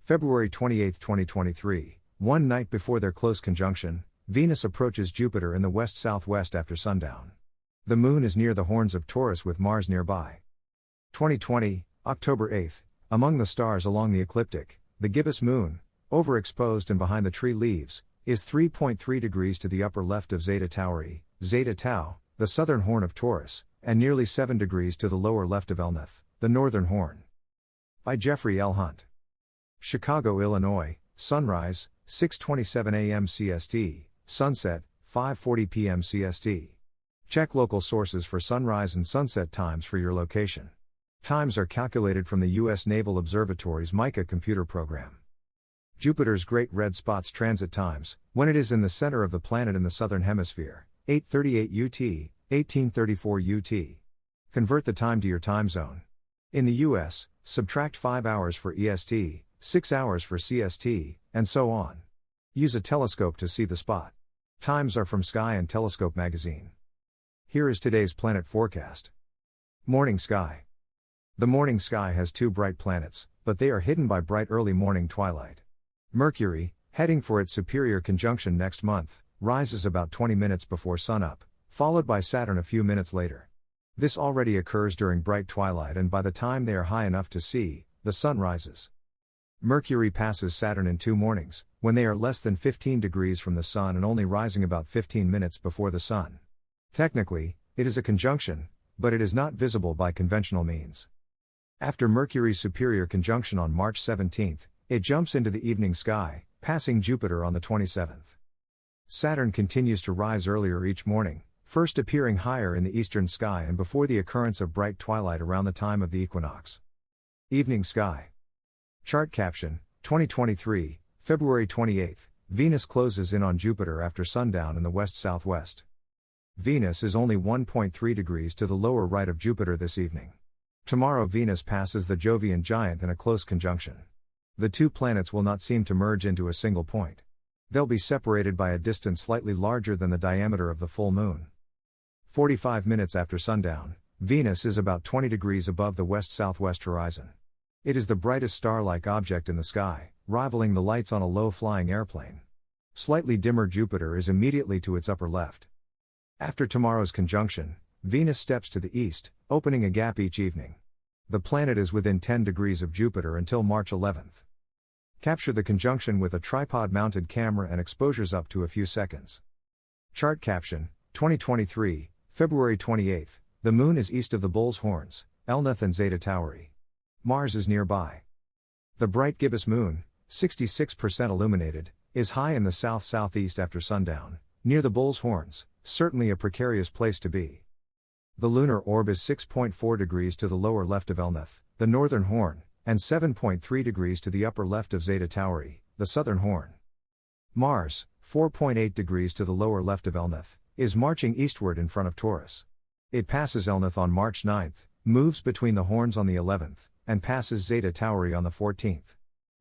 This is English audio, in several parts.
February 28, 2023, one night before their close conjunction, Venus approaches Jupiter in the west-southwest after sundown. The Moon is near the horns of Taurus with Mars nearby. 2020, October 8, among the stars along the ecliptic, the gibbous Moon, overexposed and behind the tree leaves, is 3.3 degrees to the upper left of Zeta Tauri, Zeta Tau, the southern horn of Taurus, and nearly 7 degrees to the lower left of Elnath, the northern horn. By Jeffrey L. Hunt. Chicago, Illinois, sunrise, 6:27 a.m. CST, sunset, 5:40 p.m. CST. Check local sources for sunrise and sunset times for your location. Times are calculated from the U.S. Naval Observatory's MICA computer program. Jupiter's Great Red Spot's transit times, when it is in the center of the planet in the southern hemisphere, 8:38 UT, 1834 UT. Convert the time to your time zone. In the U.S., subtract 5 hours for EST, 6 hours for CST, and so on. Use a telescope to see the spot. Times are from Sky and Telescope magazine. Here is today's planet forecast. Morning sky. The morning sky has 2 bright planets, but they are hidden by bright early morning twilight. Mercury, heading for its superior conjunction next month, rises about 20 minutes before sunup, followed by Saturn a few minutes later. This already occurs during bright twilight, and by the time they are high enough to see, the sun rises. Mercury passes Saturn in 2 mornings, when they are less than 15 degrees from the Sun and only rising about 15 minutes before the Sun. Technically, it is a conjunction, but it is not visible by conventional means. After Mercury's superior conjunction on March 17, it jumps into the evening sky, passing Jupiter on the 27th. Saturn continues to rise earlier each morning, first appearing higher in the eastern sky and before the occurrence of bright twilight around the time of the equinox. Evening sky. Chart caption, 2023, February 28, Venus closes in on Jupiter after sundown in the west-southwest. Venus is only 1.3 degrees to the lower right of Jupiter this evening. Tomorrow Venus passes the Jovian giant in a close conjunction. The 2 planets will not seem to merge into a single point. They'll be separated by a distance slightly larger than the diameter of the full moon. 45 minutes after sundown, Venus is about 20 degrees above the west-southwest horizon. It is the brightest star-like object in the sky, rivaling the lights on a low-flying airplane. Slightly dimmer Jupiter is immediately to its upper left. After tomorrow's conjunction, Venus steps to the east, opening a gap each evening. The planet is within 10 degrees of Jupiter until March 11th. Capture the conjunction with a tripod-mounted camera and exposures up to a few seconds. Chart caption, 2023, February 28, the Moon is east of the Bull's Horns, Elnath and Zeta Tauri. Mars is nearby. The bright gibbous Moon, 66% illuminated, is high in the south-southeast after sundown, near the Bull's Horns, certainly a precarious place to be. The lunar orb is 6.4 degrees to the lower left of Elnath, the northern horn, and 7.3 degrees to the upper left of Zeta Tauri, the southern horn. Mars, 4.8 degrees to the lower left of Elnath, is marching eastward in front of Taurus. It passes Elnath on March 9, moves between the horns on the 11th, and passes Zeta Tauri on the 14th.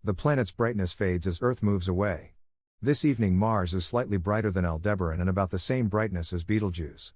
The planet's brightness fades as Earth moves away. This evening Mars is slightly brighter than Aldebaran and about the same brightness as Betelgeuse.